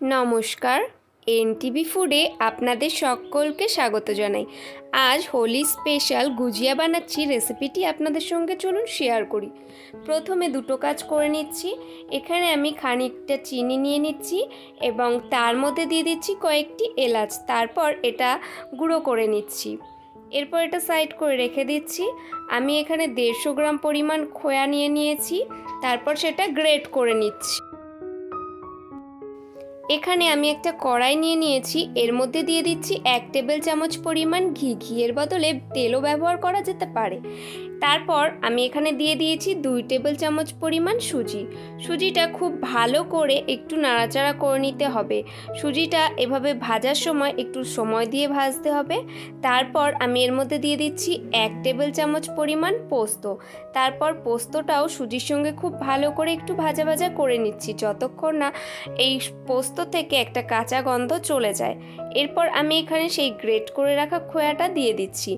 নমস্কার, এনটিভি ফুডে আপনাদের সকলকে স্বাগত জানাই। আজ হোলি স্পেশাল গুজিয়া বানাচ্ছি। রেসিপিটি আপনাদের সঙ্গে চলুন শেয়ার করি। প্রথমে দুটো কাজ করে নিচ্ছি। এখানে আমি খানিকটা চিনি নিয়ে নিচ্ছি এবং তার মধ্যে দিয়ে দিচ্ছি কয়েকটি এলাচ। তারপর এটা গুঁড়ো করে নিচ্ছি। এরপর এটা সাইড করে রেখে দিচ্ছি। আমি এখানে 150 গ্রাম পরিমাণ খোয়া নিয়ে নিয়েছি। তারপর সেটা গ্রেট করে নিচ্ছি। এখানে আমি একটা কড়াই নিয়ে নিয়েছি। এর মধ্যে দিয়ে দিচ্ছি 1 টেবিল চামচ পরিমাণ ঘি। ঘিয়ের বদলে তেলও ব্যবহার করা যেতে পারে। তারপর আমি এখানে দিয়ে দিয়েছি 2 টেবিল চামচ পরিমাণ সুজি। সুজিটা খুব ভালো করে একটু নাড়াচাড়া করে নিতে হবে। সুজিটা এভাবে ভাজার সময় একটু সময় দিয়ে ভাজতে হবে। তারপর আমি এর মধ্যে দিয়ে দিচ্ছি 1 টেবিল চামচ পরিমাণ পোস্ত। তারপর পোস্তটাও সুজির সঙ্গে খুব ভালো করে একটু ভাজা ভাজা করে নিচ্ছি, যতক্ষণ না এই পোস্ত থেকে একটা কাঁচা গন্ধ চলে যায়। এরপর আমি এখানে সেই গ্রেট করে রাখা খোয়াটা দিয়ে দিচ্ছি।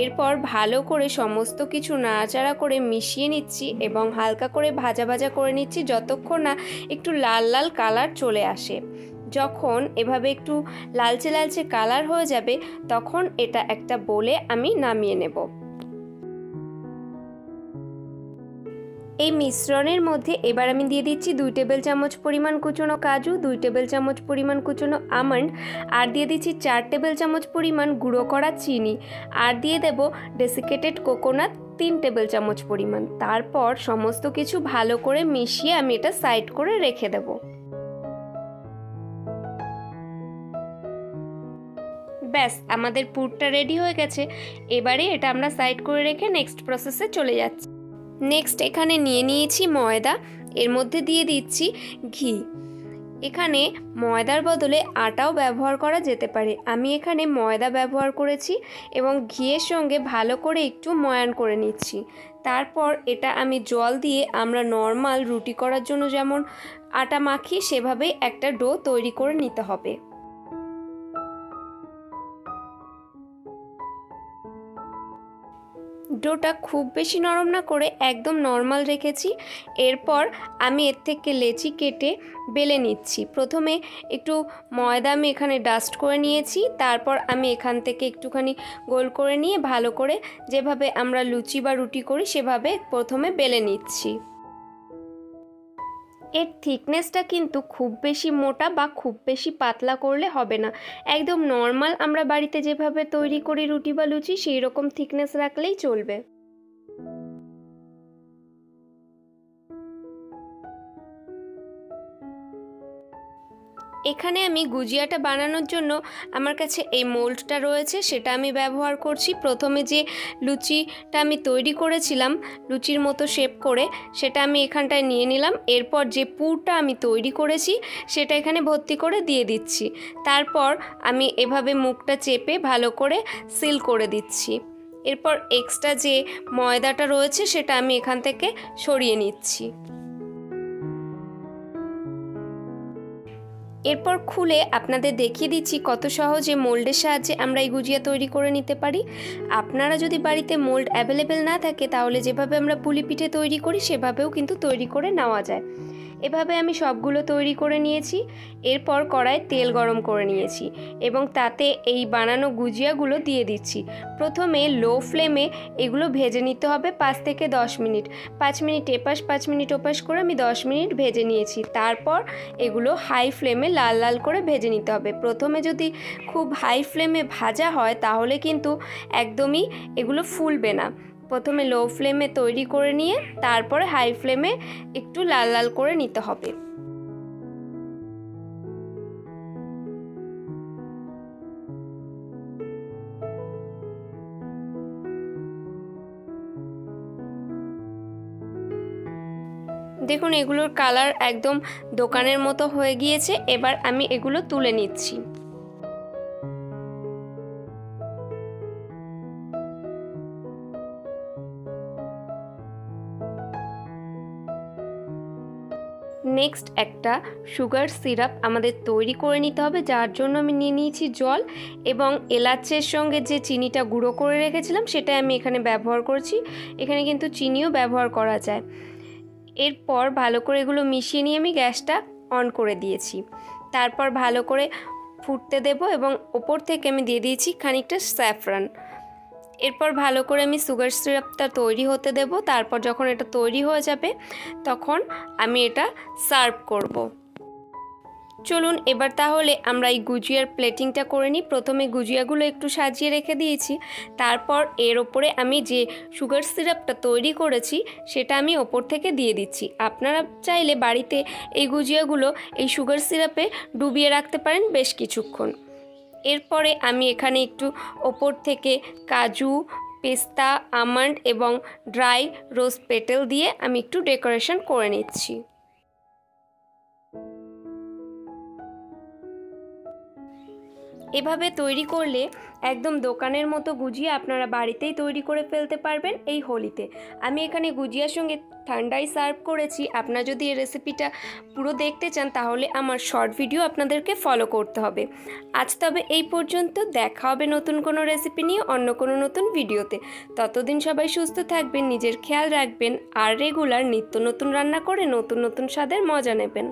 এরপর ভালো করে সমস্ত কিছু নাড়াচাড়া করে মিশিয়ে নিচ্ছি এবং হালকা করে ভাজা ভাজা করে নিচ্ছি, যতক্ষণ না একটু লাল লাল কালার চলে আসে। যখন এভাবে একটু লালচে লালচে কালার হয়ে যাবে, তখন এটা একটা বোলে আমি নামিয়ে নেব। এই মিশ্রণের মধ্যে এবার আমি দিয়ে দিচ্ছি 2 টেবিল চামচ পরিমাণ কুচনো কাজু, 2 টেবিল চামচ পরিমাণ কুচনো আমন্ড, আর দিয়ে দিচ্ছি 4 টেবিল চামচ পরিমাণ গুঁড়ো করা চিনি, আর দিয়ে দেব ডেসিকেটেড কোকোনাট 3 টেবিল চামচ পরিমাণ। তারপর সমস্ত কিছু ভালো করে মিশিয়ে আমি এটা সাইড করে রেখে দেব। ব্যাস, আমাদের পুরটা রেডি হয়ে গেছে। এবারে এটা আমরা সাইড করে রেখে নেক্সট প্রসেসে চলে যাচ্ছি। নেক্সট এখানে নিয়ে নিয়েছি ময়দা। এর মধ্যে দিয়ে দিচ্ছি ঘি। এখানে ময়দার বদলে আটাও ব্যবহার করা যেতে পারে। আমি এখানে ময়দা ব্যবহার করেছি এবং ঘিয়ের সঙ্গে ভালো করে একটু ময়ান করে নিচ্ছি। তারপর এটা আমি জল দিয়ে আমরা নর্মাল রুটি করার জন্য যেমন আটা মাখি, সেভাবেই একটা ডো তৈরি করে নিতে হবে। ডোটা খুব বেশি নরম না করে একদম নর্মাল রেখেছি। এরপর আমি এর থেকে লেচি কেটে বেলে নিচ্ছি। প্রথমে একটু ময়দা আমি এখানে ডাস্ট করে নিয়েছি। তারপর আমি এখান থেকে একটুখানি গোল করে নিয়ে ভালো করে যেভাবে আমরা লুচি বা রুটি করি সেভাবে প্রথমে বেলে নিচ্ছি। এর থিকনেসটা কিন্তু খুব বেশি মোটা বা খুব বেশি পাতলা করলে হবে না। একদম নর্মাল আমরা বাড়িতে যেভাবে তৈরি করি রুটি বা লুচি, সেই রকম থিকনেস রাখলেই চলবে। এখানে আমি গুজিয়াটা বানানোর জন্য আমার কাছে এই মোল্ডটা রয়েছে, সেটা আমি ব্যবহার করছি। প্রথমে যে লুচিটা আমি তৈরি করেছিলাম লুচির মতো শেপ করে, সেটা আমি এখানটায় নিয়ে নিলাম। এরপর যে পুরটা আমি তৈরি করেছি সেটা এখানে ভর্তি করে দিয়ে দিচ্ছি। তারপর আমি এভাবে মুখটা চেপে ভালো করে সিল করে দিচ্ছি। এরপর এক্সট্রা যে ময়দাটা রয়েছে সেটা আমি এখান থেকে সরিয়ে নিচ্ছি। এরপর খুলে আপনাদের দেখিয়ে দিচ্ছি কত সহজে মোল্ডের সাহায্যে আমরা এই গুজিয়া তৈরি করে নিতে পারি। আপনারা যদি বাড়িতে মোল্ড অ্যাভেলেবেল না থাকে, তাহলে যেভাবে আমরা পুলি পিঠে তৈরি করি সেভাবেও কিন্তু তৈরি করে নেওয়া যায়। এভাবে আমি সবগুলো তৈরি করে নিয়েছি। এরপর কড়াইয়ে তেল গরম করে নিয়েছি এবং তাতে এই বানানো গুজিয়াগুলো দিয়ে দিচ্ছি। প্রথমে লো ফ্লেমে এগুলো ভেজে নিতে হবে 5 থেকে 10 মিনিট। 5 মিনিট এপাশ 5 মিনিট ওপাশ করে আমি 10 মিনিট ভেজে নিয়েছি। তারপর এগুলো হাই ফ্লেমে লাল লাল করে ভেজে নিতে হবে। প্রথমে যদি খুব হাই ফ্লেমে ভাজা হয় তাহলে কিন্তু একদমই এগুলো ফুলবে না। প্রথমে লো ফ্লেমে তৈরি করে নিয়ে তারপরে হাই ফ্লেমে একটু লাল লাল করে নিতে হবে। দেখুন, এগুলোর কালার একদম দোকানের মতো হয়ে গিয়েছে। এবার আমি এগুলো তুলে নিচ্ছি। নেক্সট একটা সুগার সিরাপ আমাদের তৈরি করে নিতে হবে, যার জন্য আমি নিয়ে নিয়েছি জল এবং এলাচের সঙ্গে যে চিনিটা গুঁড়ো করে রেখেছিলাম সেটা আমি এখানে ব্যবহার করছি। এখানে কিন্তু চিনিও ব্যবহার করা যায়। এরপর ভালো করে এগুলো মিশিয়ে নিয়ে আমি গ্যাসটা অন করে দিয়েছি। তারপর ভালো করে ফুটতে দেব এবং ওপর থেকে আমি দিয়ে দিয়েছি খানিকটা স্যাফরান। এরপর ভালো করে আমি সুগার সিরাপটা তৈরি হতে দেব। তারপর যখন এটা তৈরি হয়ে যাবে তখন আমি এটা সার্ভ করব। চলুন এবার তাহলে আমরা এই গুজিয়ার প্লেটিংটা করে নিই। প্রথমে গুজিয়াগুলো একটু সাজিয়ে রেখে দিয়েছি, তারপর এর ওপরে আমি যে সুগার সিরাপটা তৈরি করেছি সেটা আমি ওপর থেকে দিয়ে দিচ্ছি। আপনারা চাইলে বাড়িতে এই গুজিয়াগুলো এই সুগার সিরাপে ডুবিয়ে রাখতে পারেন বেশ কিছুক্ষণ। এরপরে আমি এখানে একটু ওপর থেকে কাজু, পেস্তা, আমন্ড এবং ড্রাই রোজ পেটেল দিয়ে আমি একটু ডেকোরেশন করে নিচ্ছি। এভাবে তৈরি করলে একদম দোকানের মতো গুজিয়া আপনারা বাড়িতেই তৈরি করে ফেলতে পারবেন এই হোলিতে। আমি এখানে গুজিয়ার সঙ্গে ঠান্ডাই সার্ভ করেছি। আপনারা যদি এই রেসিপিটা পুরো দেখতে চান তাহলে আমার শর্ট ভিডিও আপনাদেরকে ফলো করতে হবে। আজ তবে এই পর্যন্ত, দেখা হবে নতুন কোনো রেসিপি নিয়ে অন্য কোনো নতুন ভিডিওতে। ততদিন সবাই সুস্থ থাকবেন, নিজের খেয়াল রাখবেন আর রেগুলার নিত্য নতুন রান্না করে নতুন নতুন স্বাদের মজা নেবেন।